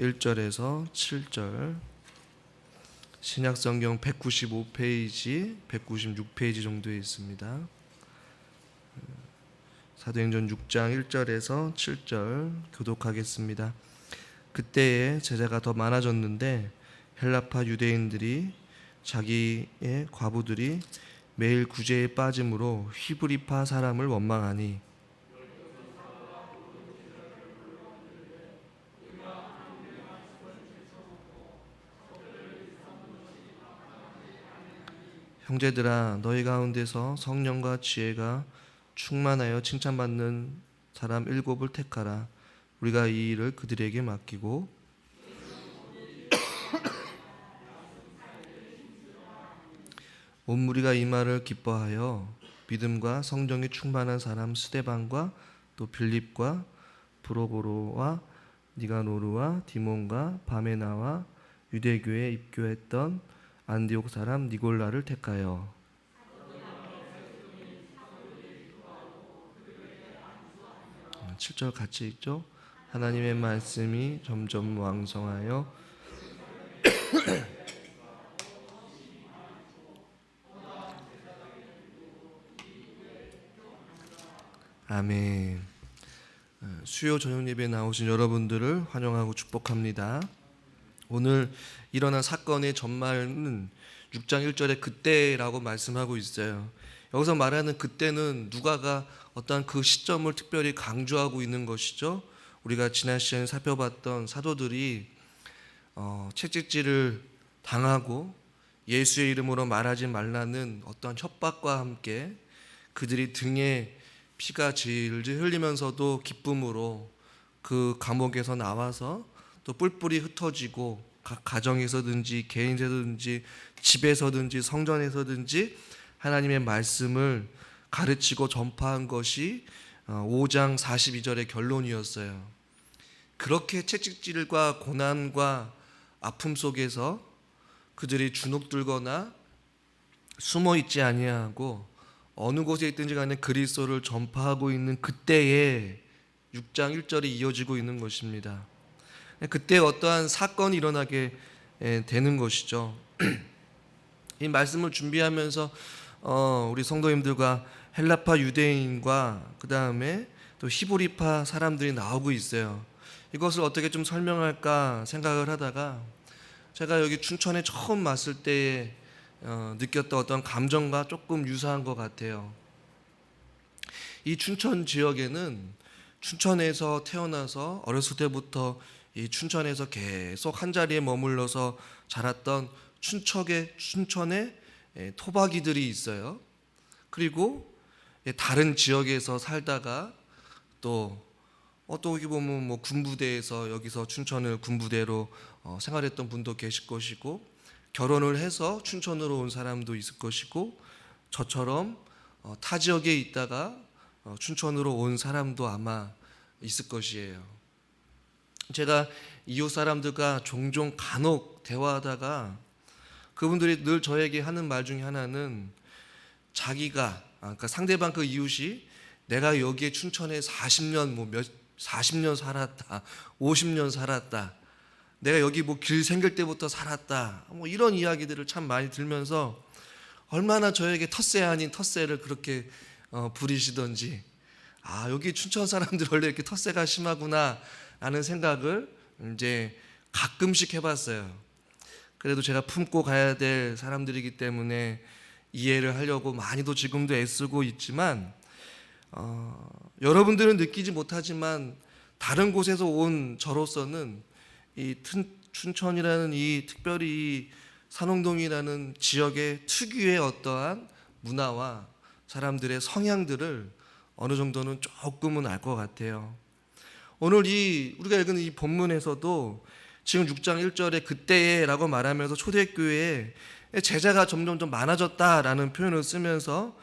1절에서 7절, 신약성경 195페이지, 196페이지 정도에 있습니다. 사도행전 6장 1절에서 7절 교독하겠습니다. 그때에 제자가 더 많아졌는데 헬라파 유대인들이 자기의 과부들이 매일 구제에 빠짐으로 히브리파 사람을 원망하니 형제들아, 너희 가운데서 성령과 지혜가 충만하여 칭찬받는 사람 7을 택하라. 우리가 이 일을 그들에게 맡기고 온 무리가 이 말을 기뻐하여 믿음과 성령이 충만한 사람 스데반과 또 빌립과 브로보로와 니가노르와 디몬과 바메나와 유대교에 입교했던 안디옥 사람 니골라를 택하여 7절 같이 읽죠. 하나님의 말씀이 점점 왕성하여 아멘. 수요 저녁 예배에 나오신 여러분들을 환영하고 축복합니다. 오늘 일어난 사건의 전말은 6장 1절에 그때라고 말씀하고 있어요. 여기서 말하는 그때는 누가가 어떠한 그 시점을 특별히 강조하고 있는 것이죠. 우리가 지난 시간에 살펴봤던 사도들이 채찍질을 당하고 예수의 이름으로 말하지 말라는 어떠한 협박과 함께 그들이 등에 피가 질질 흘리면서도 기쁨으로 그 감옥에서 나와서 또 뿔뿔이 흩어지고 각 가정에서든지 개인에서든지 집에서든지 성전에서든지 하나님의 말씀을 가르치고 전파한 것이 5장 42절의 결론이었어요. 그렇게 채찍질과 고난과 아픔 속에서 그들이 주눅들거나 숨어 있지 아니하고 어느 곳에 있든지 간에 그리스도를 전파하고 있는 그때에 6장 1절이 이어지고 있는 것입니다. 그때 어떠한 사건이 일어나게 되는 것이죠. 이 말씀을 준비하면서 우리 성도님들과 헬라파 유대인과 그 다음에 또 히브리파 사람들이 나오고 있어요. 이것을 어떻게 좀 설명할까 생각을 하다가 제가 여기 춘천에 처음 왔을 때에 느꼈던 어떤 감정과 조금 유사한 것 같아요. 이 춘천 지역에는 춘천에서 태어나서 어렸을 때부터 이 춘천에서 계속 한 자리에 머물러서 자랐던 춘천의 토박이들이 있어요. 그리고 다른 지역에서 살다가 또 어떻게 보면 뭐 군부대에서 여기서 춘천을 군부대로 생활했던 분도 계실 것이고 결혼을 해서 춘천으로 온 사람도 있을 것이고 저처럼 타 지역에 있다가 춘천으로 온 사람도 아마 있을 것이에요. 제가 이웃 사람들과 종종 간혹 대화하다가 그분들이 늘 저에게 하는 말 중에 하나는 자기가 그러니까 상대방 그 이웃이 내가 여기에 춘천에 40년 살았다, 50년 살았다, 내가 여기 뭐 길 생길 때부터 살았다, 뭐 이런 이야기들을 참 많이 들면서 얼마나 저에게 텃세 아닌 텃세를 그렇게 부리시던지, 여기 춘천 사람들 원래 이렇게 텃세가 심하구나 라는 생각을 이제 가끔씩 해봤어요. 그래도 제가 품고 가야 될 사람들이기 때문에 이해를 하려고 많이도 지금도 애쓰고 있지만 여러분들은 느끼지 못하지만 다른 곳에서 온 저로서는 이 춘천이라는 이 특별히 산홍동이라는 지역의 특유의 어떠한 문화와 사람들의 성향들을 어느 정도는 조금은 알 것 같아요. 오늘 우리가 읽은 이 본문에서도 지금 6장 1절에 그때에라고 말하면서 초대교회에 제자가 점점 좀 많아졌다라는 표현을 쓰면서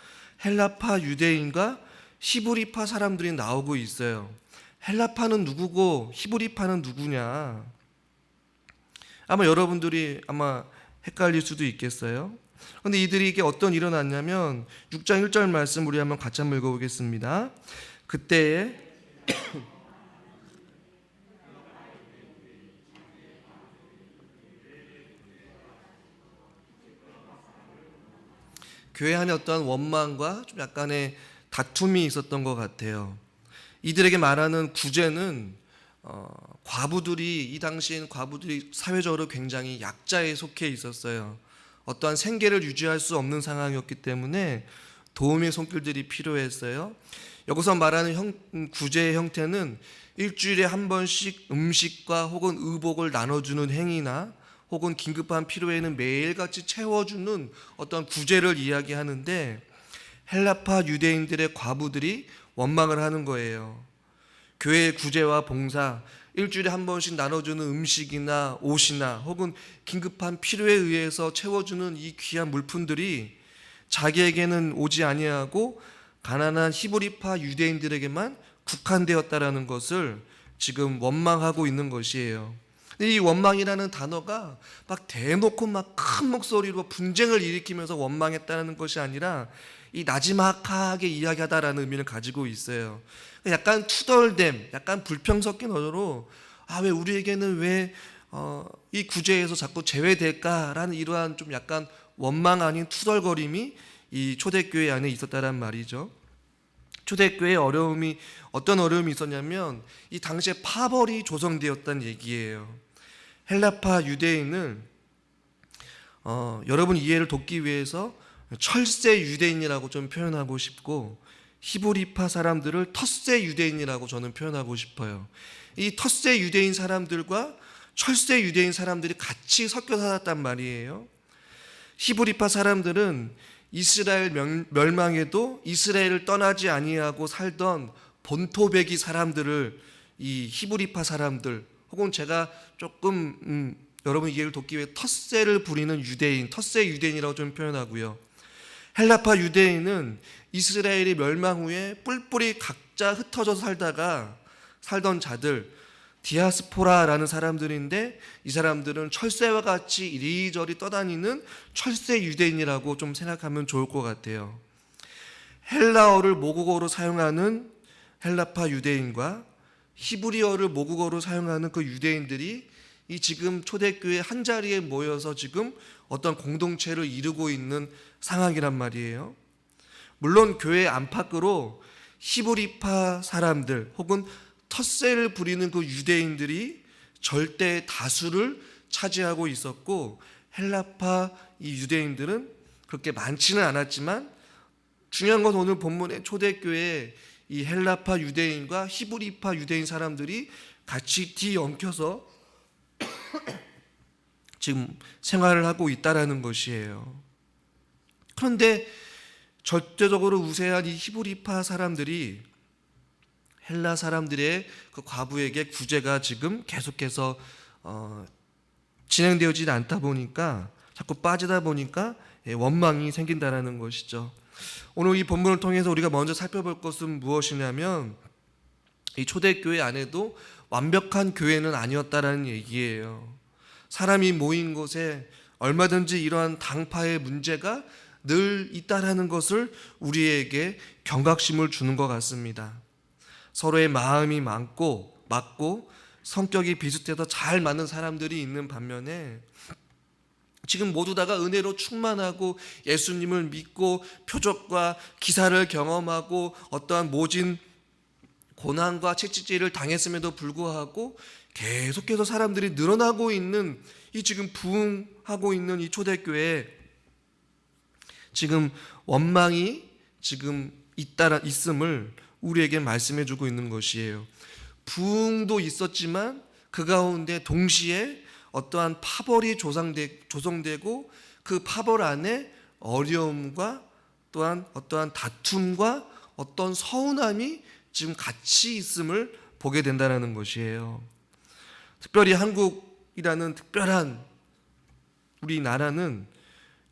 헬라파 유대인과 히브리파 사람들이 나오고 있어요. 헬라파는 누구고 히브리파는 누구냐? 아마 여러분들이 헷갈릴 수도 있겠어요. 그런데 이들에게 어떤 일이 일어났냐면 6장 1절 말씀 우리 같이 한번 읽어보겠습니다. 그때에 교회 안에 어떠한 원망과 좀 약간의 다툼이 있었던 것 같아요. 이들에게 말하는 구제는 과부들이, 이 당시엔 과부들이 사회적으로 굉장히 약자에 속해 있었어요. 어떠한 생계를 유지할 수 없는 상황이었기 때문에 도움의 손길들이 필요했어요. 여기서 말하는 구제의 형태는 일주일에 한 번씩 음식과 혹은 의복을 나눠주는 행위나 혹은 긴급한 필요에는 매일같이 채워주는 어떤 구제를 이야기하는데, 헬라파 유대인들의 과부들이 원망을 하는 거예요. 교회의 구제와 봉사, 일주일에 한 번씩 나눠주는 음식이나 옷이나 혹은 긴급한 필요에 의해서 채워주는 이 귀한 물품들이 자기에게는 오지 아니하고 가난한 히브리파 유대인들에게만 국한되었다라는 것을 지금 원망하고 있는 것이에요. 이 원망이라는 단어가 막 대놓고 막 큰 목소리로 분쟁을 일으키면서 원망했다는 것이 아니라 이 나지막하게 이야기하다라는 의미를 가지고 있어요. 약간 투덜댐, 약간 불평 섞인 언어로 왜 우리에게는 왜 이 구제에서 자꾸 제외될까라는 이러한 좀 약간 원망 아닌 투덜거림이 이 초대교회 안에 있었다란 말이죠. 초대교회에 어떤 어려움이 있었냐면 이 당시에 파벌이 조성되었다는 얘기예요. 헬라파 유대인을 여러분 이해를 돕기 위해서 철새 유대인이라고 좀 표현하고 싶고, 히브리파 사람들을 텃세 유대인이라고 저는 표현하고 싶어요. 이 텃세 유대인 사람들과 철새 유대인 사람들이 같이 섞여 살았단 말이에요. 히브리파 사람들은 이스라엘 멸망에도 이스라엘을 떠나지 아니하고 살던 본토배기 사람들을 이 히브리파 사람들, 혹은 제가 조금 여러분 이해를 돕기 위해 텃세를 부리는 유대인, 텃세 유대인이라고 좀 표현하고요. 헬라파 유대인은 이스라엘이 멸망 후에 뿔뿔이 각자 흩어져서 살던 자들, 디아스포라라는 사람들인데, 이 사람들은 철새와 같이 이리저리 떠다니는 철새 유대인이라고 좀 생각하면 좋을 것 같아요. 헬라어를 모국어로 사용하는 헬라파 유대인과 히브리어를 모국어로 사용하는 그 유대인들이 이 지금 초대교회 한 자리에 모여서 지금 어떤 공동체를 이루고 있는 상황이란 말이에요. 물론 교회 안팎으로 히브리파 사람들 혹은 텃세를 부리는 그 유대인들이 절대 다수를 차지하고 있었고, 헬라파 이 유대인들은 그렇게 많지는 않았지만, 중요한 건 오늘 본문의 초대교회에 이 헬라파 유대인과 히브리파 유대인 사람들이 같이 뒤엉켜서 지금 생활을 하고 있다라는 것이에요. 그런데 절대적으로 우세한 이 히브리파 사람들이 헬라 사람들의 그 과부에게 구제가 지금 계속해서 진행되어지지 않다 보니까, 자꾸 빠지다 보니까 원망이 생긴다라는 것이죠. 오늘 이 본문을 통해서 우리가 먼저 살펴볼 것은 무엇이냐면, 이 초대교회 안에도 완벽한 교회는 아니었다라는 얘기예요. 사람이 모인 곳에 얼마든지 이러한 당파의 문제가 늘 있다라는 것을 우리에게 경각심을 주는 것 같습니다. 서로의 마음이 맞고 성격이 비슷해서 잘 맞는 사람들이 있는 반면에, 지금 모두 다가 은혜로 충만하고 예수님을 믿고 표적과 기사를 경험하고 어떠한 모진 고난과 채찍질을 당했음에도 불구하고 계속해서 사람들이 늘어나고 있는 이 지금 부흥하고 있는 이 초대교회에 지금 원망이 지금 있음을 우리에게 말씀해 주고 있는 것이에요. 부흥도 있었지만 그 가운데 동시에 어떠한 파벌이 조성되고 그 파벌 안에 어려움과 또한 어떠한 다툼과 어떤 서운함이 지금 같이 있음을 보게 된다는 것이에요. 특별히 한국이라는 특별한 우리나라는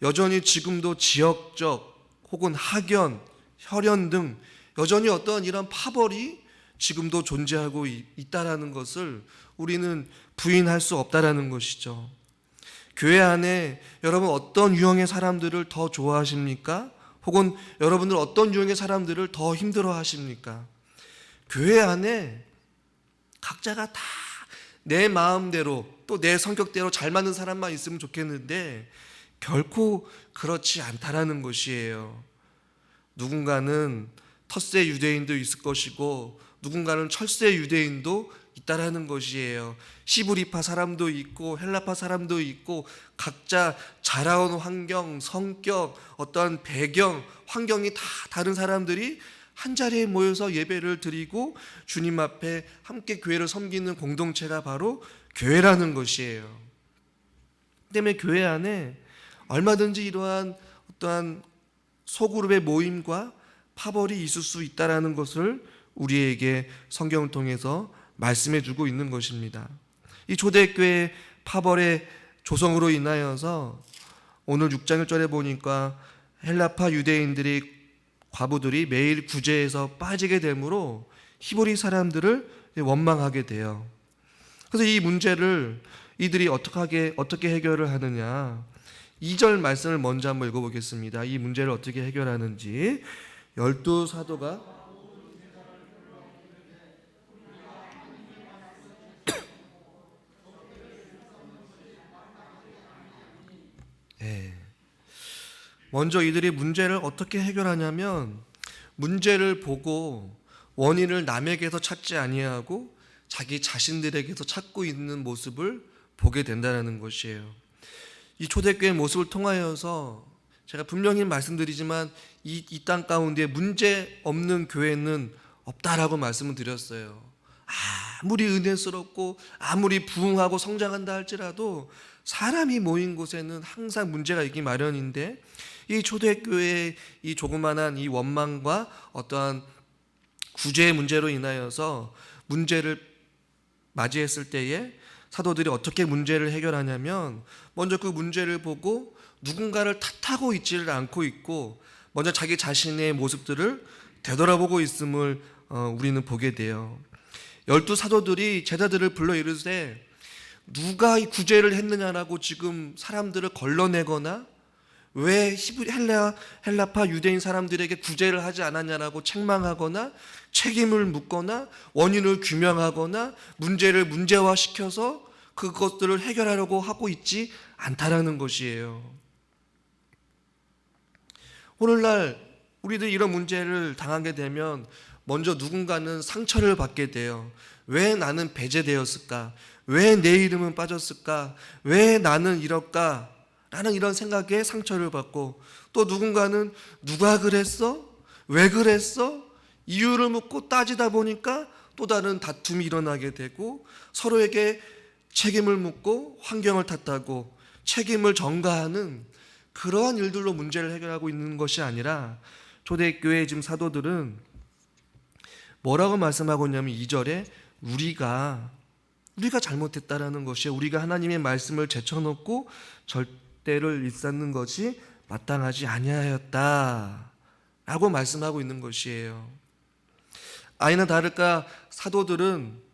여전히 지금도 지역적 혹은 학연, 혈연 등 여전히 어떤 이런 파벌이 지금도 존재하고 있다라는 것을 우리는 부인할 수 없다라는 것이죠. 교회 안에 여러분 어떤 유형의 사람들을 더 좋아하십니까? 혹은 여러분들 어떤 유형의 사람들을 더 힘들어 하십니까? 교회 안에 각자가 다 내 마음대로 또 내 성격대로 잘 맞는 사람만 있으면 좋겠는데, 결코 그렇지 않다라는 것이에요. 누군가는 텃세 유대인도 있을 것이고 누군가는 철새 유대인도 있다라는 것이에요. 시브리파 사람도 있고 헬라파 사람도 있고 각자 자라온 환경, 성격, 어떠한 배경, 환경이 다 다른 사람들이 한자리에 모여서 예배를 드리고 주님 앞에 함께 교회를 섬기는 공동체가 바로 교회라는 것이에요. 때문에 교회 안에 얼마든지 이러한 어떠한 소그룹의 모임과 파벌이 있을 수 있다라는 것을 우리에게 성경을 통해서 말씀해 주고 있는 것입니다. 이 초대교회 파벌의 조성으로 인하여서 오늘 6장 1절에 보니까 헬라파 유대인들이 과부들이 매일 구제에서 빠지게 되므로 히브리 사람들을 원망하게 돼요. 그래서 이 문제를 이들이 어떻게 해결을 하느냐, 2절 말씀을 먼저 한번 읽어보겠습니다. 이 문제를 어떻게 해결하는지. 12사도가 먼저 이들이 문제를 어떻게 해결하냐면 문제를 보고 원인을 남에게서 찾지 아니하고 자기 자신들에게서 찾고 있는 모습을 보게 된다는 것이에요. 이 초대교회의 모습을 통하여서 제가 분명히 말씀드리지만 이 땅 가운데 문제 없는 교회는 없다라고 말씀을 드렸어요. 아무리 은혜스럽고 아무리 부흥하고 성장한다 할지라도 사람이 모인 곳에는 항상 문제가 있기 마련인데 이 초대교회의 이 조그만한 이 원망과 어떠한 구제의 문제로 인하여서 문제를 맞이했을 때에 사도들이 어떻게 문제를 해결하냐면 먼저 그 문제를 보고 누군가를 탓하고 있지를 않고 있고 먼저 자기 자신의 모습들을 되돌아보고 있음을 우리는 보게 돼요. 12사도들이 제자들을 불러 이르되 누가 이 구제를 했느냐라고 지금 사람들을 걸러내거나 왜 헬라파 유대인 사람들에게 구제를 하지 않았냐라고 책망하거나 책임을 묻거나 원인을 규명하거나 문제를 문제화시켜서 그것들을 해결하려고 하고 있지 않다라는 것이에요. 오늘날 우리들이 이런 문제를 당하게 되면 먼저 누군가는 상처를 받게 돼요. 왜 나는 배제되었을까? 왜 내 이름은 빠졌을까? 왜 나는 이럴까? 라는 이런 생각에 상처를 받고 또 누군가는 누가 그랬어? 왜 그랬어? 이유를 묻고 따지다 보니까 또 다른 다툼이 일어나게 되고 서로에게 책임을 묻고 환경을 탓하고 책임을 전가하는 그러한 일들로 문제를 해결하고 있는 것이 아니라 초대교회 지금 사도들은 뭐라고 말씀하고 있냐면 2절에 우리가 잘못했다라는 것이에요. 우리가 하나님의 말씀을 제쳐놓고 절대를 일삼는 것이 마땅하지 아니하였다 라고 말씀하고 있는 것이에요. 아니나 다를까 사도들은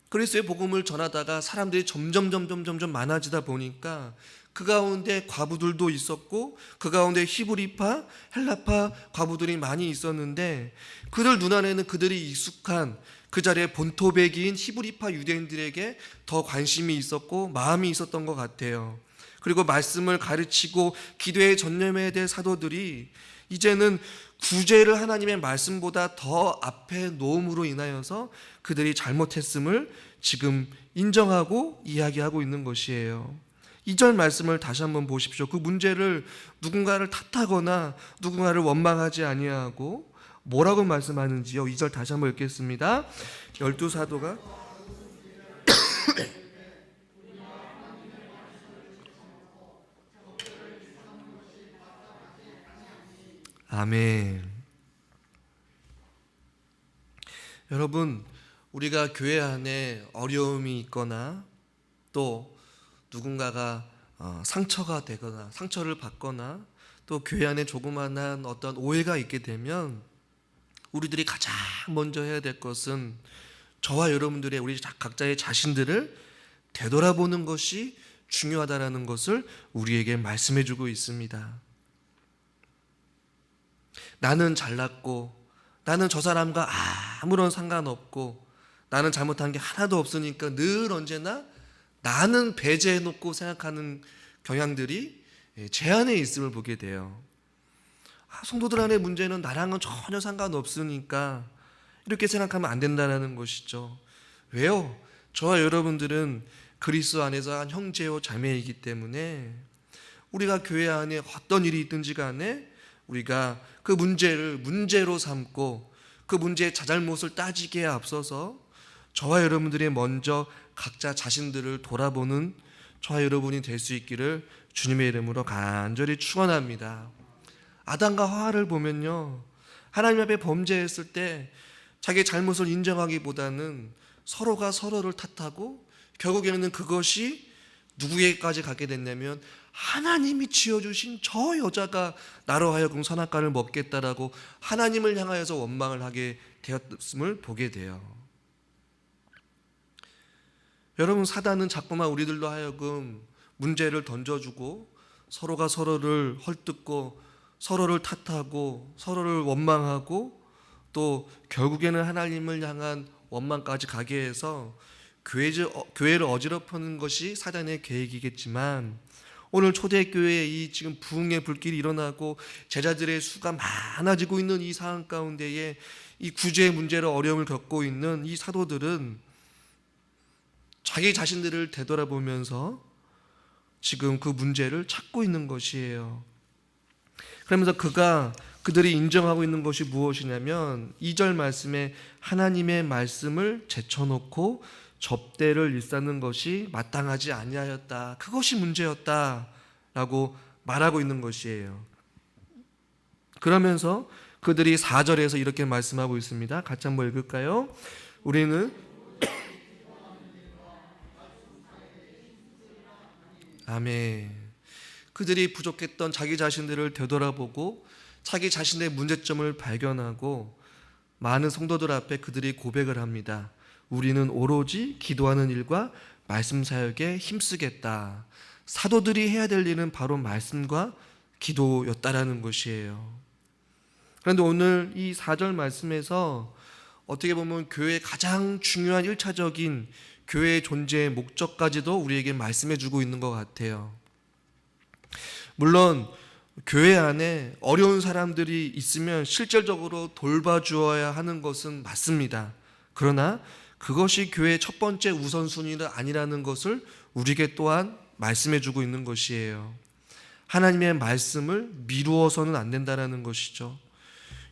그리스도의 복음을 전하다가 사람들이 점점 많아지다 보니까 그 가운데 과부들도 있었고 그 가운데 히브리파, 헬라파 과부들이 많이 있었는데 그들 눈안에는 그들이 익숙한 그 자리에 본토백이인 히브리파 유대인들에게 더 관심이 있었고 마음이 있었던 것 같아요. 그리고 말씀을 가르치고 기도에 전념해야 될 사도들이 이제는 구제를 하나님의 말씀보다 더 앞에 놓음으로 인하여서 그들이 잘못했음을 지금 인정하고 이야기하고 있는 것이에요. 2절 말씀을 다시 한번 보십시오. 그 문제를 누군가를 탓하거나 누군가를 원망하지 아니하고 뭐라고 말씀하는지요. 2절 다시 한번 읽겠습니다. 12사도가 아멘. 여러분, 우리가 교회 안에 어려움이 있거나 또 누군가가 상처가 되거나 상처를 받거나 또 교회 안에 조그만한 어떤 오해가 있게 되면 우리들이 가장 먼저 해야 될 것은 저와 여러분들의 우리 각자의 자신들을 되돌아보는 것이 중요하다라는 것을 우리에게 말씀해 주고 있습니다. 나는 잘났고 나는 저 사람과 아무런 상관없고 나는 잘못한 게 하나도 없으니까 늘 언제나 나는 배제해놓고 생각하는 경향들이 제한에 있음을 보게 돼요. 성도들 안의 문제는 나랑은 전혀 상관없으니까 이렇게 생각하면 안 된다는 것이죠. 왜요? 저와 여러분들은 그리스도 안에서 한 형제요 자매이기 때문에 우리가 교회 안에 어떤 일이 있든지 간에 우리가 그 문제를 문제로 삼고 그 문제의 자잘못을 따지기에 앞서서 저와 여러분들이 먼저 각자 자신들을 돌아보는 저와 여러분이 될 수 있기를 주님의 이름으로 간절히 축원합니다. 아담과 하와를 보면요, 하나님 앞에 범죄했을 때 자기의 잘못을 인정하기보다는 서로가 서로를 탓하고 결국에는 그것이 누구에게까지 가게 됐냐면 하나님이 지어주신 저 여자가 나로 하여금 선악과를 먹겠다라고 하나님을 향하여서 원망을 하게 되었음을 보게 돼요. 여러분, 사단은 자꾸만 우리들로 하여금 문제를 던져주고 서로가 서로를 헐뜯고 서로를 탓하고 서로를 원망하고 또 결국에는 하나님을 향한 원망까지 가게 해서 교회를 어지럽히는 것이 사단의 계획이겠지만, 오늘 초대교회에 이 지금 부흥의 불길이 일어나고 제자들의 수가 많아지고 있는 이 상황 가운데에 이 구제의 문제로 어려움을 겪고 있는 이 사도들은 자기 자신들을 되돌아보면서 지금 그 문제를 찾고 있는 것이에요. 그러면서 그들이 인정하고 있는 것이 무엇이냐면 2절 말씀에 하나님의 말씀을 제쳐놓고 접대를 일삼는 것이 마땅하지 아니하였다, 그것이 문제였다라고 말하고 있는 것이에요. 그러면서 그들이 4절에서 이렇게 말씀하고 있습니다. 같이 한번 읽을까요? 우리는 아멘. 그들이 부족했던 자기 자신들을 되돌아보고 자기 자신의 문제점을 발견하고 많은 성도들 앞에 그들이 고백을 합니다. 우리는 오로지 기도하는 일과 말씀 사역에 힘쓰겠다. 사도들이 해야 될 일은 바로 말씀과 기도였다라는 것이에요. 그런데 오늘 이 4절 말씀에서 어떻게 보면 교회의 가장 중요한 1차적인 교회의 존재의 목적까지도 우리에게 말씀해 주고 있는 것 같아요. 물론 교회 안에 어려운 사람들이 있으면 실질적으로 돌봐주어야 하는 것은 맞습니다. 그러나 그것이 교회의 첫 번째 우선순위는 아니라는 것을 우리에게 또한 말씀해 주고 있는 것이에요. 하나님의 말씀을 미루어서는 안 된다는 것이죠.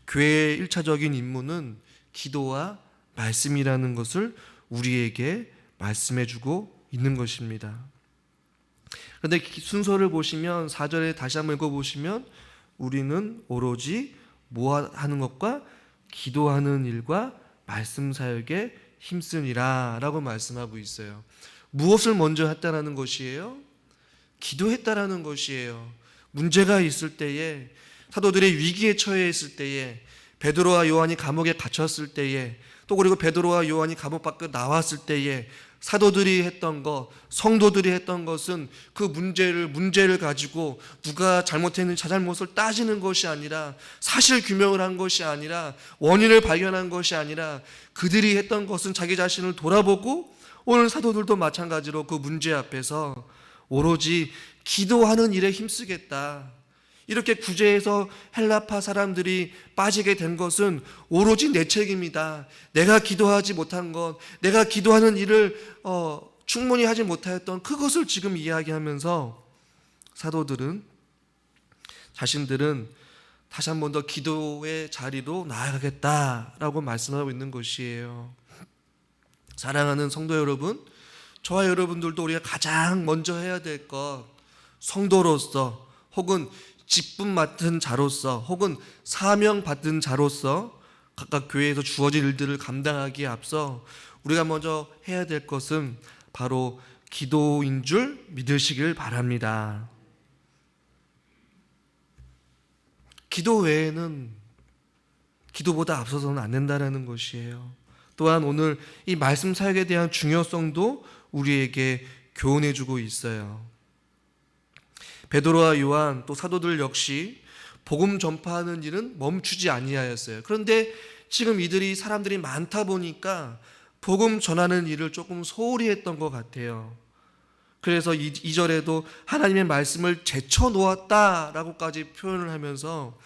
교회의 1차적인 임무는 기도와 말씀이라는 것을 우리에게 말씀해 주고 있는 것입니다. 그런데 순서를 보시면 4절에 다시 한번 읽어보시면 우리는 오로지 하는 것과 기도하는 일과 말씀 사역에 힘쓰니라 라고 말씀하고 있어요. 무엇을 먼저 했다라는 것이에요? 기도했다라는 것이에요. 문제가 있을 때에, 사도들의 위기에 처해 있을 때에, 베드로와 요한이 감옥에 갇혔을 때에, 또 그리고 베드로와 요한이 감옥 밖으로 나왔을 때에 사도들이 했던 것, 성도들이 했던 것은 그 문제를 가지고 누가 잘못했는지 자잘못을 따지는 것이 아니라, 사실 규명을 한 것이 아니라, 원인을 발견한 것이 아니라, 그들이 했던 것은 자기 자신을 돌아보고 오늘 사도들도 마찬가지로 그 문제 앞에서 오로지 기도하는 일에 힘쓰겠다. 이렇게 구제해서 헬라파 사람들이 빠지게 된 것은 오로지 내 책임이다. 내가 기도하지 못한 것, 내가 기도하는 일을 충분히 하지 못하였던 그것을 지금 이야기하면서 사도들은 자신들은 다시 한 번 더 기도의 자리로 나아가겠다라고 말씀하고 있는 것이에요. 사랑하는 성도 여러분, 저와 여러분들도 우리가 가장 먼저 해야 될 것, 성도로서 혹은 직분 맡은 자로서 혹은 사명 받은 자로서 각각 교회에서 주어진 일들을 감당하기에 앞서 우리가 먼저 해야 될 것은 바로 기도인 줄 믿으시길 바랍니다. 기도 외에는 기도보다 앞서서는 안 된다는 것이에요. 또한 오늘 이 말씀 사역에 대한 중요성도 우리에게 교훈해 주고 있어요. 베드로와 요한 또 사도들 역시 복음 전파하는 일은 멈추지 아니하였어요. 그런데 지금 이들이 사람들이 많다 보니까 복음 전하는 일을 조금 소홀히 했던 것 같아요. 그래서 2절에도 하나님의 말씀을 제쳐놓았다라고까지 표현을 하면서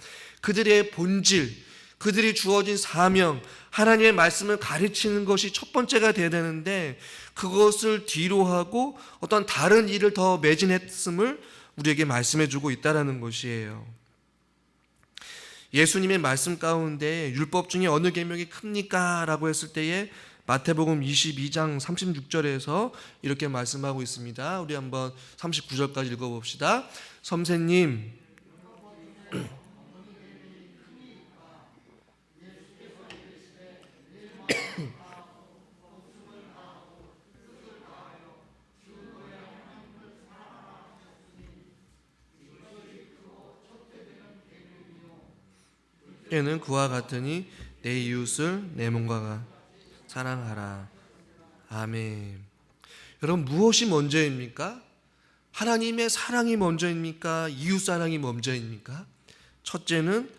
그들의 본질, 그들이 주어진 사명, 하나님의 말씀을 가르치는 것이 첫 번째가 되어야 되는데 그것을 뒤로 하고 어떤 다른 일을 더 매진했음을 우리에게 말씀해 주고 있다는 것이에요. 예수님의 말씀 가운데 율법 중에 어느 계명이 큽니까? 라고 했을 때에 마태복음 22장 36절에서 이렇게 말씀하고 있습니다. 우리 한번 39절까지 읽어봅시다. 선생님, 는 그와 같으니 내 이웃을 내 몸과 사랑하라. 아멘. 여러분, 무엇이 먼저입니까? 하나님의 사랑이 먼저입니까? 이웃 사랑이 먼저입니까? 첫째는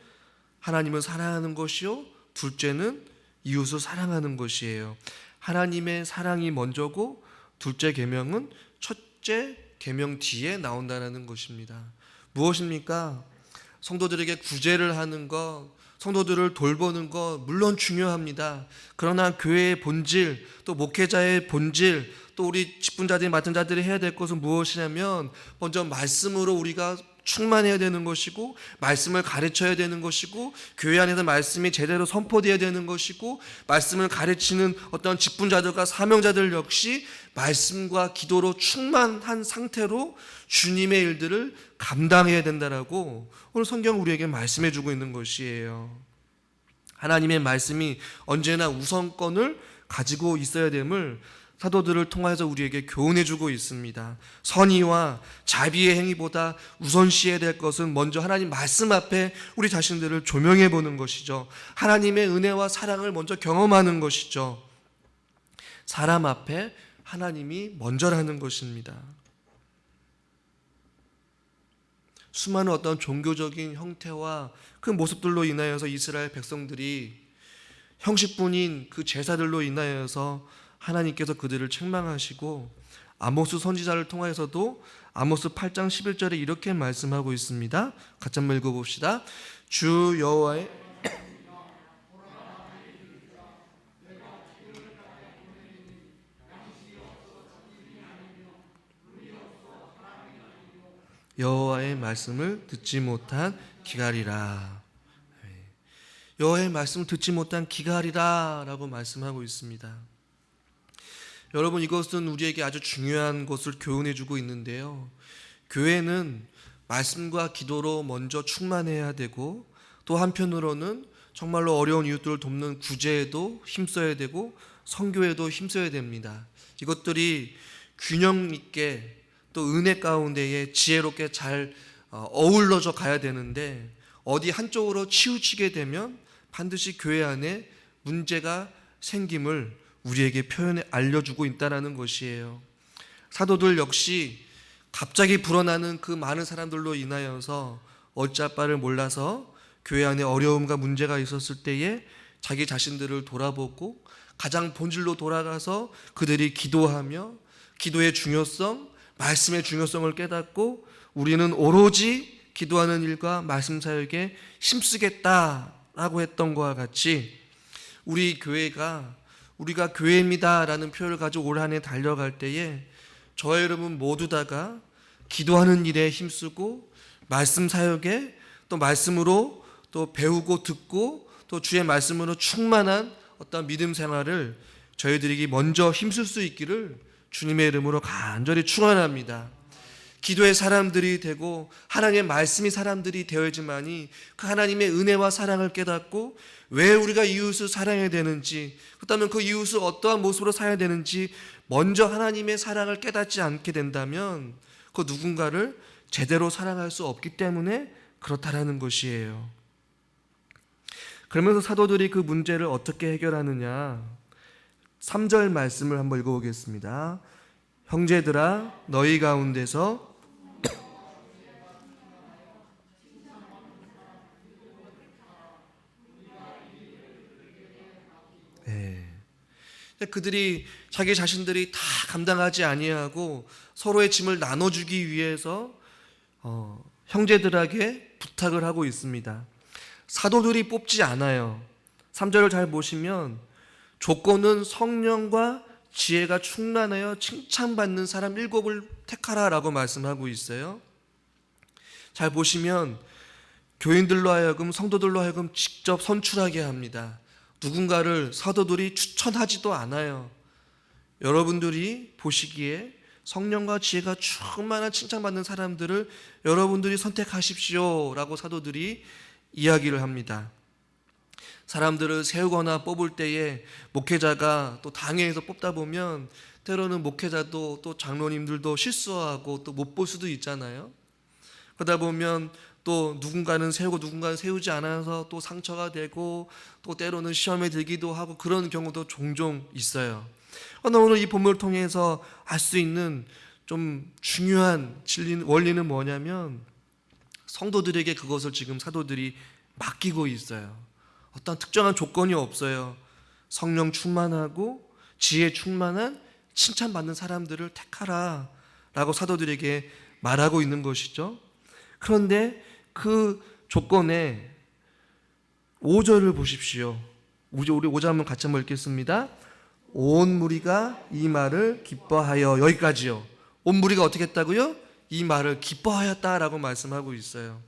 하나님을 사랑하는 것이요, 둘째는 이웃을 사랑하는 것이에요. 하나님의 사랑이 먼저고 둘째 계명은 첫째 계명 뒤에 나온다는 것입니다. 무엇입니까? 성도들에게 구제를 하는 것, 성도들을 돌보는 것 물론 중요합니다. 그러나 교회의 본질, 또 목회자의 본질, 또 우리 직분자들이 맡은 자들이 해야 될 것은 무엇이냐면 먼저 말씀으로 우리가 충만해야 되는 것이고 말씀을 가르쳐야 되는 것이고 교회 안에서 말씀이 제대로 선포되어야 되는 것이고 말씀을 가르치는 어떤 직분자들과 사명자들 역시 말씀과 기도로 충만한 상태로 주님의 일들을 감당해야 된다라고 오늘 성경 우리에게 말씀해 주고 있는 것이에요. 하나님의 말씀이 언제나 우선권을 가지고 있어야 됨을 사도들을 통해서 우리에게 교훈해 주고 있습니다. 선의와 자비의 행위보다 우선시해야 될 것은 먼저 하나님 말씀 앞에 우리 자신들을 조명해 보는 것이죠. 하나님의 은혜와 사랑을 먼저 경험하는 것이죠. 사람 앞에 하나님이 먼저라는 것입니다. 수많은 어떤 종교적인 형태와 그 모습들로 인하여서 이스라엘 백성들이 형식뿐인 그 제사들로 인하여서 하나님께서 그들을 책망하시고 아모스 선지자를 통해서도 아모스 8장 11절에 이렇게 말씀하고 있습니다. 같이 한번 읽어봅시다. 주 여호와의 여호와의 말씀을 듣지 못한 기갈이라. 여호와의 말씀을 듣지 못한 기갈이라 라고 말씀하고 있습니다. 여러분, 이것은 우리에게 아주 중요한 것을 교훈해 주고 있는데요. 교회는 말씀과 기도로 먼저 충만해야 되고 또 한편으로는 정말로 어려운 이웃들을 돕는 구제에도 힘써야 되고 선교에도 힘써야 됩니다. 이것들이 균형 있게 또 은혜 가운데에 지혜롭게 잘 어울러져 가야 되는데 어디 한쪽으로 치우치게 되면 반드시 교회 안에 문제가 생김을 우리에게 표현해 알려주고 있다는 것이에요. 사도들 역시 갑자기 불어나는 그 많은 사람들로 인하여서 어찌할 바를 몰라서 교회 안에 어려움과 문제가 있었을 때에 자기 자신들을 돌아보고 가장 본질로 돌아가서 그들이 기도하며 기도의 중요성, 말씀의 중요성을 깨닫고 우리는 오로지 기도하는 일과 말씀 사역에 힘쓰겠다라고 했던 것과 같이 우리가 교회입니다라는 표현을 가지고 올 한 해 달려갈 때에 저와 여러분 모두 다가 기도하는 일에 힘쓰고 말씀 사역에 또 말씀으로 또 배우고 듣고 또 주의 말씀으로 충만한 어떤 믿음 생활을 저희들에게 먼저 힘쓸 수 있기를 주님의 이름으로 간절히 축원합니다. 기도의 사람들이 되고 하나님의 말씀이 사람들이 되어야지만이 그 하나님의 은혜와 사랑을 깨닫고 왜 우리가 이웃을 사랑해야 되는지, 그렇다면 그 이웃을 어떠한 모습으로 살아야 되는지 먼저 하나님의 사랑을 깨닫지 않게 된다면 그 누군가를 제대로 사랑할 수 없기 때문에 그렇다라는 것이에요. 그러면서 사도들이 그 문제를 어떻게 해결하느냐, 3절 말씀을 한번 읽어보겠습니다. 형제들아, 너희 가운데서 그들이 자기 자신들이 다 감당하지 아니하고 서로의 짐을 나눠주기 위해서 형제들에게 부탁을 하고 있습니다. 사도들이 뽑지 않아요. 3절을 잘 보시면 조건은 성령과 지혜가 충만하여 칭찬받는 사람 7을 택하라라고 말씀하고 있어요. 잘 보시면 교인들로 하여금, 성도들로 하여금 직접 선출하게 합니다. 누군가를 사도들이 추천하지도 않아요. 여러분들이 보시기에 성령과 지혜가 충만한 칭찬받는 사람들을 여러분들이 선택하십시오 라고 사도들이 이야기를 합니다. 사람들을 세우거나 뽑을 때에 목회자가 또 당회에서 뽑다 보면 때로는 목회자도 또 장로님들도 실수하고 또 못 볼 수도 있잖아요. 그러다 보면 또 누군가는 세우고 누군가는 세우지 않아서 또 상처가 되고 또 때로는 시험에 들기도 하고 그런 경우도 종종 있어요. 그러나 오늘 이 본문을 통해서 알 수 있는 좀 중요한 원리는 뭐냐면 성도들에게 그것을 지금 사도들이 맡기고 있어요. 어떤 특정한 조건이 없어요. 성령 충만하고 지혜 충만한 칭찬받는 사람들을 택하라 라고 사도들에게 말하고 있는 것이죠. 그런데 그 조건에 5절을 보십시오. 우리 5절 한번 같이 한번 읽겠습니다. 온 무리가 이 말을 기뻐하여, 여기까지요. 온 무리가 어떻게 했다고요? 이 말을 기뻐하였다라고 말씀하고 있어요.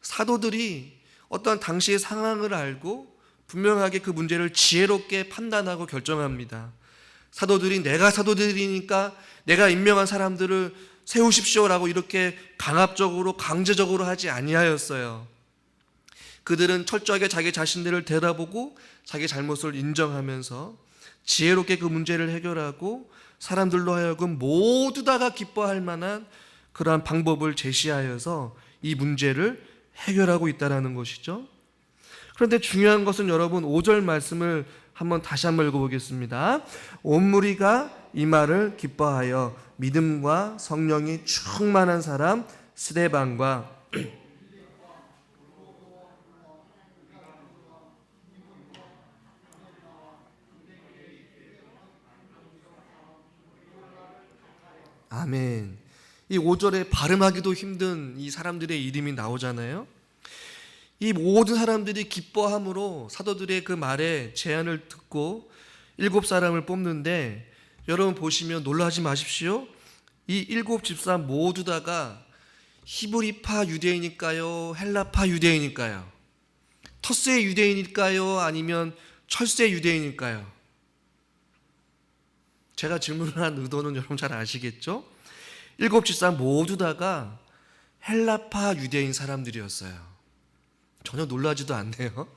사도들이 어떤 당시의 상황을 알고 분명하게 그 문제를 지혜롭게 판단하고 결정합니다. 사도들이 내가 사도들이니까 내가 임명한 사람들을 세우십시오라고 이렇게 강압적으로 강제적으로 하지 아니하였어요. 그들은 철저하게 자기 자신들을 되돌아보고 자기 잘못을 인정하면서 지혜롭게 그 문제를 해결하고 사람들로 하여금 모두 다가 기뻐할 만한 그러한 방법을 제시하여서 이 문제를 해결하고 있다는 것이죠. 그런데 중요한 것은 여러분 5절 말씀을 다시 한번 읽어보겠습니다. 온 무리가 이 말을 기뻐하여 믿음과 성령이 충만한 사람 스데반과 아멘. 이 5절에 발음하기도 힘든 이 사람들의 이름이 나오잖아요. 이 모든 사람들이 기뻐함으로 사도들의 그 말에 제안을 듣고 7사람을 뽑는데 여러분 보시면 놀라지 마십시오. 이 7집사 모두 다가 히브리파 유대인일까요? 헬라파 유대인일까요? 터스의 유대인일까요? 아니면 철새 유대인일까요? 제가 질문을 한 의도는 여러분 잘 아시겠죠? 7집사 모두 다가 헬라파 유대인 사람들이었어요. 전혀 놀라지도 않네요.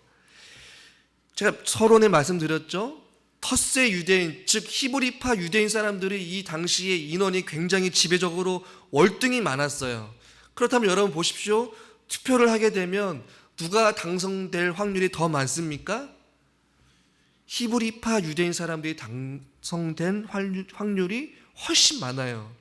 제가 서론에 말씀드렸죠. 터스의 유대인, 즉 히브리파 유대인 사람들이 이 당시에 인원이 굉장히 지배적으로 월등히 많았어요. 그렇다면 여러분 보십시오. 투표를 하게 되면 누가 당선될 확률이 더 많습니까? 히브리파 유대인 사람들이 당선된 확률이 훨씬 많아요.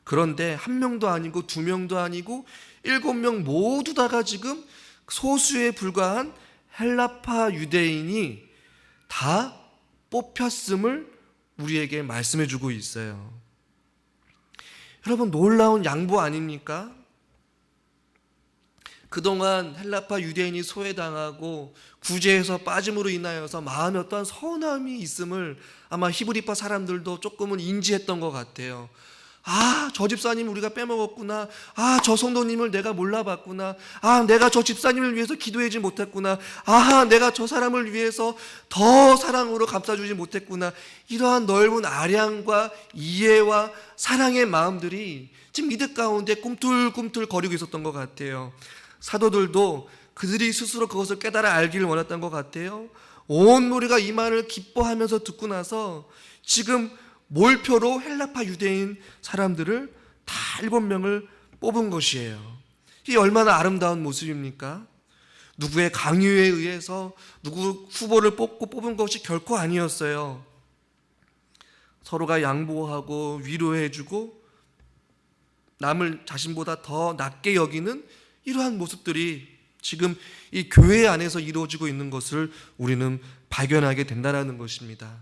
그런데 1명도 아니고 2명도 아니고 7명 모두 다가 지금 소수에 불과한 헬라파 유대인이 다 뽑혔음을 우리에게 말씀해 주고 있어요. 여러분 놀라운 양보 아닙니까? 그동안 헬라파 유대인이 소외당하고 구제에서 빠짐으로 인하여서 마음에 어떠한 서운함이 있음을 아마 히브리파 사람들도 조금은 인지했던 것 같아요. 아, 저 집사님 우리가 빼먹었구나. 아, 저 성도님을 내가 몰라봤구나. 아, 내가 저 집사님을 위해서 기도하지 못했구나. 아, 내가 저 사람을 위해서 더 사랑으로 감싸주지 못했구나. 이러한 넓은 아량과 이해와 사랑의 마음들이 지금 이들 가운데 꿈틀꿈틀 거리고 있었던 것 같아요. 사도들도 그들이 스스로 그것을 깨달아 알기를 원했던 것 같아요. 온 무리가 이 말을 기뻐하면서 듣고 나서 지금 몰표로 헬라파 유대인 사람들을 다 7명을 뽑은 것이에요. 이 얼마나 아름다운 모습입니까? 누구의 강요에 의해서 누구 후보를 뽑은 것이 결코 아니었어요. 서로가 양보하고 위로해주고 남을 자신보다 더 낮게 여기는 이러한 모습들이 지금 이 교회 안에서 이루어지고 있는 것을 우리는 발견하게 된다는 것입니다.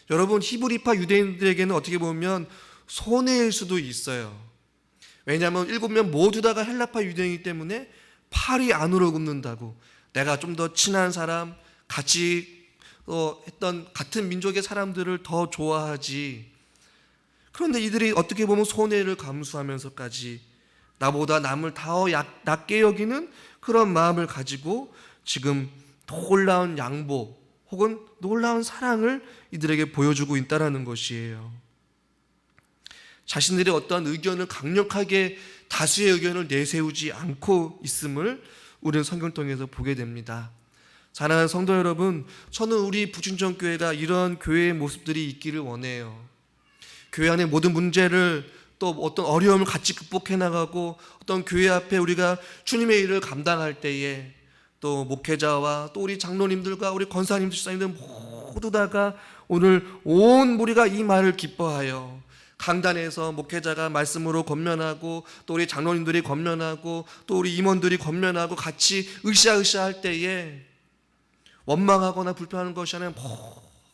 여러분, 히브리파 유대인들에게는 어떻게 보면 손해일 수도 있어요. 왜냐하면 7명 모두 다가 헬라파 유대인이기 때문에 팔이 안으로 굽는다고, 내가 좀 더 친한 사람, 같이 했던 같은 민족의 사람들을 더 좋아하지. 그런데 이들이 어떻게 보면 손해를 감수하면서까지 나보다 남을 더 낮게 여기는 그런 마음을 가지고 지금 놀라운 양보 혹은 놀라운 사랑을 이들에게 보여주고 있다는 것이에요. 자신들의 어떠한 의견을 강력하게 다수의 의견을 내세우지 않고 있음을 우리는 성경을 통해서 보게 됩니다. 사랑하는 성도 여러분, 저는 우리 북춘천교회가 이런 교회의 모습들이 있기를 원해요. 교회 안의 모든 문제를 또 어떤 어려움을 같이 극복해 나가고, 어떤 교회 앞에 우리가 주님의 일을 감당할 때에 또 목회자와 또 우리 장로님들과 우리 권사님들, 집사님들 모두 다가 오늘 온 무리가 이 말을 기뻐하여 강단에서 목회자가 말씀으로 권면하고 또 우리 장로님들이 권면하고 또 우리 임원들이 권면하고 같이 으쌰으쌰 할 때에 원망하거나 불평하는 것이 아니라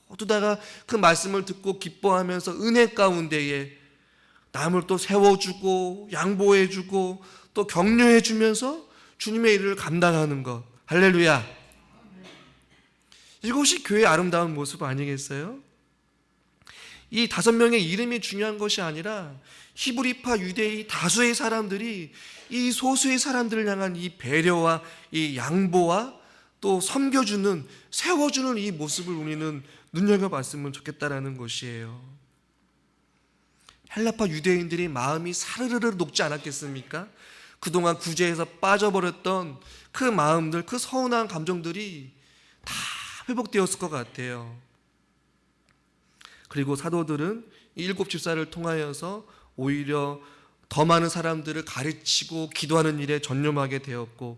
모두 다가 그 말씀을 듣고 기뻐하면서 은혜 가운데에 남을 또 세워주고 양보해주고 또 격려해주면서 주님의 일을 감당하는 것. 할렐루야. 이것이 교회의 아름다운 모습 아니겠어요? 이 5명의 이름이 중요한 것이 아니라 히브리파 유대의 다수의 사람들이 이 소수의 사람들을 향한 이 배려와 이 양보와 또 섬겨주는, 세워주는 이 모습을 우리는 눈여겨봤으면 좋겠다라는 것이에요. 헬라파 유대인들이 마음이 사르르르 녹지 않았겠습니까? 그동안 구제에서 빠져버렸던 그 마음들, 그 서운한 감정들이 다 회복되었을 것 같아요. 그리고 사도들은 이 7 집사를 통하여서 오히려 더 많은 사람들을 가르치고 기도하는 일에 전념하게 되었고,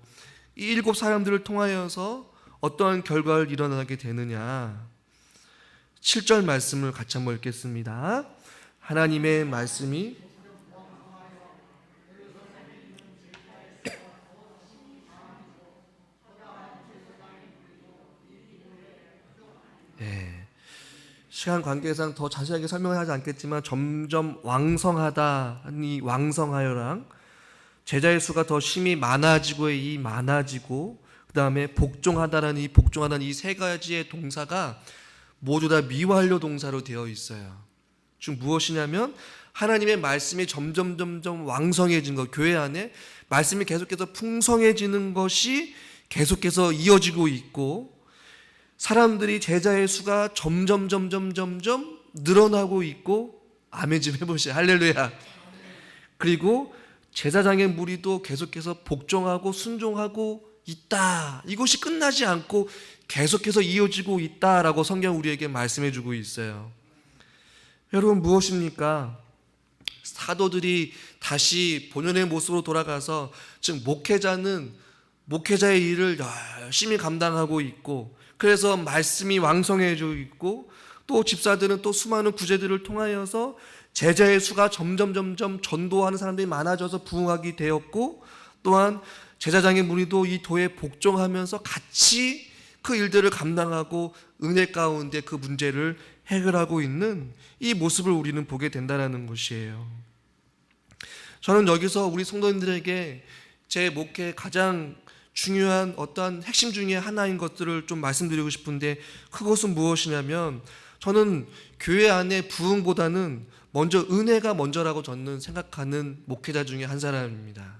이 7 사람들을 통하여서 어떠한 결과를 일어나게 되느냐. 7절 말씀을 같이 한번 읽겠습니다. 하나님의 말씀이 시간 관계상 더 자세하게 설명을 하지 않겠지만 점점 왕성하다, 이 왕성하여랑 제자의 수가 더 심히 많아지고 이 많아지고 그 다음에 복종하다라는 이 복종하다는 이 3가지의 동사가 모두 다 미완료 동사로 되어 있어요. 즉 무엇이냐면 하나님의 말씀이 점점 왕성해진 것, 교회 안에 말씀이 계속해서 풍성해지는 것이 계속해서 이어지고 있고, 사람들이 제자의 수가 점점 늘어나고 있고, 아멘 좀 해보세요. 할렐루야. 그리고 제사장의 무리도 계속해서 복종하고 순종하고 있다. 이것이 끝나지 않고 계속해서 이어지고 있다라고 성경 우리에게 말씀해주고 있어요. 여러분, 무엇입니까? 사도들이 다시 본연의 모습으로 돌아가서, 즉 목회자는 목회자의 일을 열심히 감당하고 있고, 그래서 말씀이 왕성해지고 있고, 또 집사들은 또 수많은 구제들을 통하여서 제자의 수가 점점 전도하는 사람들이 많아져서 부흥하게 되었고, 또한 제사장의 무리도 이 도에 복종하면서 같이 그 일들을 감당하고 은혜 가운데 그 문제를 해결하고 있는 이 모습을 우리는 보게 된다는 것이에요. 저는 여기서 우리 성도님들에게 제 목회의 가장 중요한 어떠한 핵심 중에 하나인 것들을 좀 말씀드리고 싶은데, 그것은 무엇이냐면, 저는 교회 안에 부흥보다는 먼저 은혜가 먼저라고 저는 생각하는 목회자 중에 한 사람입니다.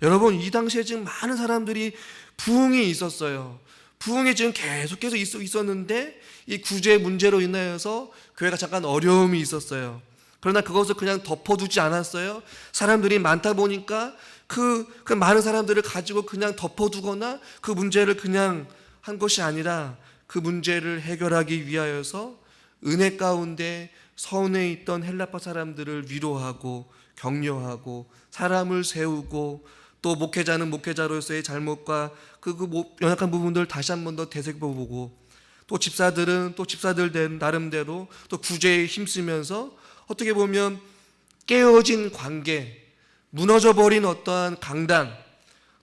여러분, 이 당시에 지금 많은 사람들이 부흥이 있었어요. 부흥이 지금 계속해서 있었는데 이 구제 문제로 인하여서 교회가 잠깐 어려움이 있었어요. 그러나 그것을 그냥 덮어두지 않았어요. 사람들이 많다 보니까 그 많은 사람들을 가지고 그냥 덮어두거나 그 문제를 그냥 한 것이 아니라 그 문제를 해결하기 위하여서 은혜 가운데 서운해 있던 헬라파 사람들을 위로하고 격려하고 사람을 세우고, 또 목회자는 목회자로서의 잘못과 그 연약한 부분들을 다시 한 번 더 되새겨보고, 또 집사들은 또 집사들 나름대로 또 구제에 힘쓰면서 어떻게 보면 깨어진 관계, 무너져버린 어떠한 강단,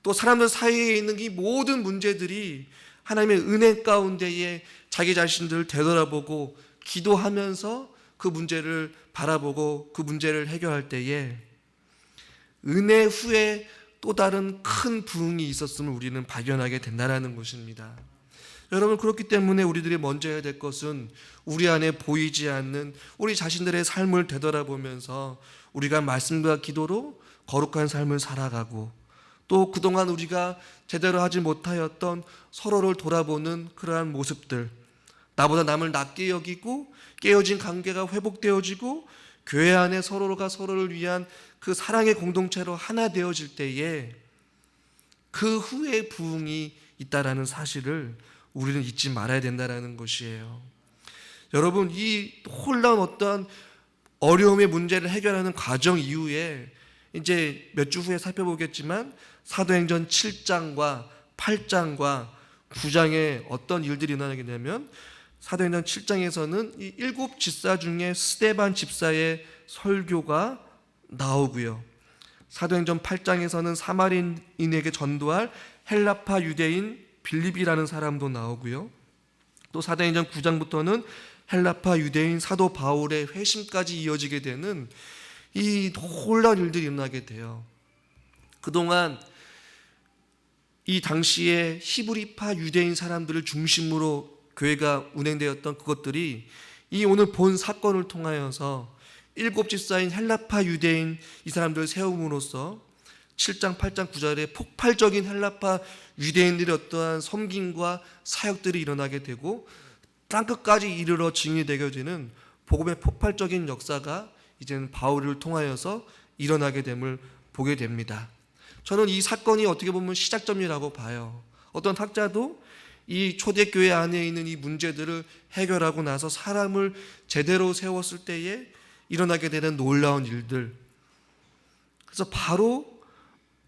또 사람들 사이에 있는 이 모든 문제들이 하나님의 은혜 가운데에 자기 자신들을 되돌아보고 기도하면서 그 문제를 바라보고 그 문제를 해결할 때에 은혜 후에 또 다른 큰 부흥이 있었음을 우리는 발견하게 된다는 것입니다. 여러분, 그렇기 때문에 우리들이 먼저 해야 될 것은 우리 안에 보이지 않는 우리 자신들의 삶을 되돌아보면서 우리가 말씀과 기도로 거룩한 삶을 살아가고, 또 그동안 우리가 제대로 하지 못하였던 서로를 돌아보는 그러한 모습들, 나보다 남을 낮게 여기고 깨어진 관계가 회복되어지고 교회 안에 서로가 서로를 위한 그 사랑의 공동체로 하나 되어질 때에 그 후에 부흥이 있다라는 사실을 우리는 잊지 말아야 된다는 것이에요. 여러분, 이 혼란 어떠한 어려움의 문제를 해결하는 과정 이후에 이제 몇 주 후에 살펴보겠지만 사도행전 7장과 8장과 9장에 어떤 일들이 일어나게 되면, 사도행전 7장에서는 이 7 집사 중에 스데반 집사의 설교가 나오고요. 사도행전 8장에서는 사마리인에게 전도할 헬라파 유대인 빌립이라는 사람도 나오고요. 또 사도행전 9장부터는 헬라파 유대인 사도 바울의 회심까지 이어지게 되는 이 놀라운 일들이 일어나게 돼요. 그동안 이 당시에 히브리파 유대인 사람들을 중심으로 교회가 운행되었던 그것들이 이 오늘 본 사건을 통하여서 7 집사인 헬라파 유대인 이 사람들을 세움으로써 7장 8장 9절에 폭발적인 헬라파 유대인들의 어떠한 섬김과 사역들이 일어나게 되고 땅끝까지 이르러 증인이 되어지는 복음의 폭발적인 역사가 이제는 바울을 통하여서 일어나게 됨을 보게 됩니다. 저는 이 사건이 어떻게 보면 시작점이라고 봐요. 어떤 학자도 이 초대교회 안에 있는 이 문제들을 해결하고 나서 사람을 제대로 세웠을 때에 일어나게 되는 놀라운 일들, 그래서 바로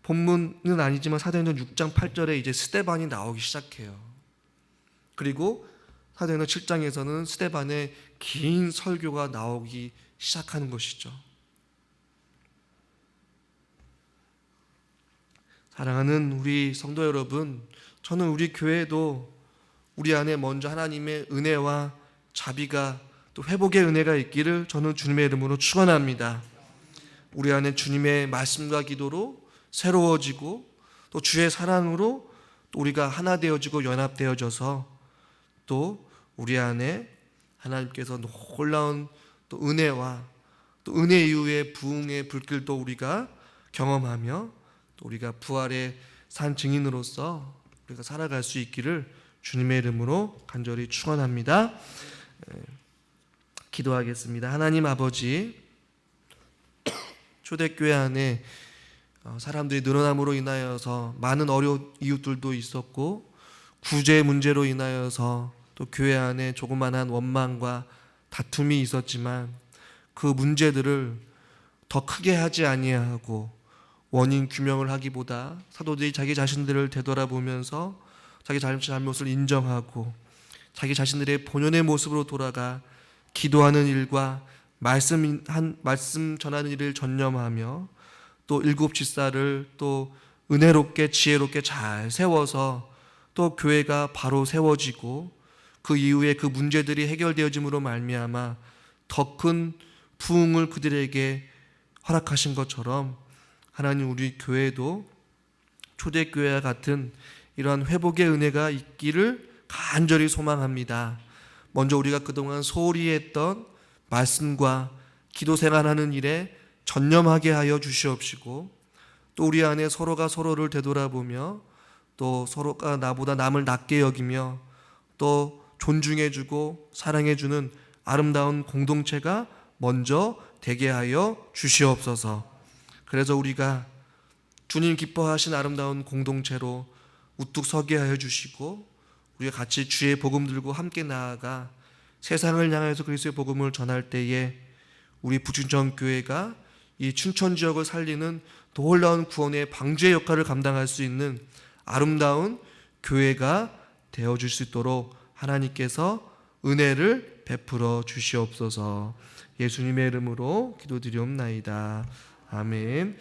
본문은 아니지만 사도행전 6장 8절에 이제 스데반이 나오기 시작해요. 그리고 사도행전 7장에서는 스데반의 긴 설교가 나오기 시작하는 것이죠. 사랑하는 우리 성도 여러분, 저는 우리 교회도 우리 안에 먼저 하나님의 은혜와 자비가 또 회복의 은혜가 있기를 저는 주님의 이름으로 축원합니다. 우리 안에 주님의 말씀과 기도로 새로워지고 또 주의 사랑으로 또 우리가 하나 되어지고 연합되어져서 또 우리 안에 하나님께서 놀라운 또 은혜와 또 은혜 이후의 부흥의 불길도 우리가 경험하며 또 우리가 부활의 산 증인으로서 우리가 살아갈 수 있기를 주님의 이름으로 간절히 축원합니다. 기도하겠습니다. 하나님 아버지, 초대교회 안에 사람들이 늘어남으로 인하여서 많은 어려운 이웃들도 있었고, 구제 문제로 인하여서 또 교회 안에 조그만한 원망과 다툼이 있었지만 그 문제들을 더 크게 하지 아니하고 원인 규명을 하기보다 사도들이 자기 자신들을 되돌아보면서 자기 잘못을 인정하고 자기 자신들의 본연의 모습으로 돌아가 기도하는 일과 말씀 전하는 일을 전념하며 또 7 집사를 또 은혜롭게 지혜롭게 잘 세워서 또 교회가 바로 세워지고 그 이후에 그 문제들이 해결되어짐으로 말미암아 더 큰 부흥을 그들에게 허락하신 것처럼 하나님, 우리 교회도 초대교회와 같은 이러한 회복의 은혜가 있기를 간절히 소망합니다. 먼저 우리가 그동안 소홀히 했던 말씀과 기도 생활하는 일에 전념하게 하여 주시옵시고, 또 우리 안에 서로가 서로를 되돌아보며 또 서로가 나보다 남을 낮게 여기며 또 존중해주고 사랑해주는 아름다운 공동체가 먼저 되게 하여 주시옵소서. 그래서 우리가 주님 기뻐하신 아름다운 공동체로 우뚝 서게 하여 주시고, 우리가 같이 주의 복음 들고 함께 나아가 세상을 향해서 그리스도의 복음을 전할 때에 우리 부춘천교회가 이 춘천 지역을 살리는 놀라운 구원의 방주의 역할을 감당할 수 있는 아름다운 교회가 되어줄 수 있도록 하나님께서 은혜를 베풀어 주시옵소서. 예수님의 이름으로 기도드리옵나이다. 아멘.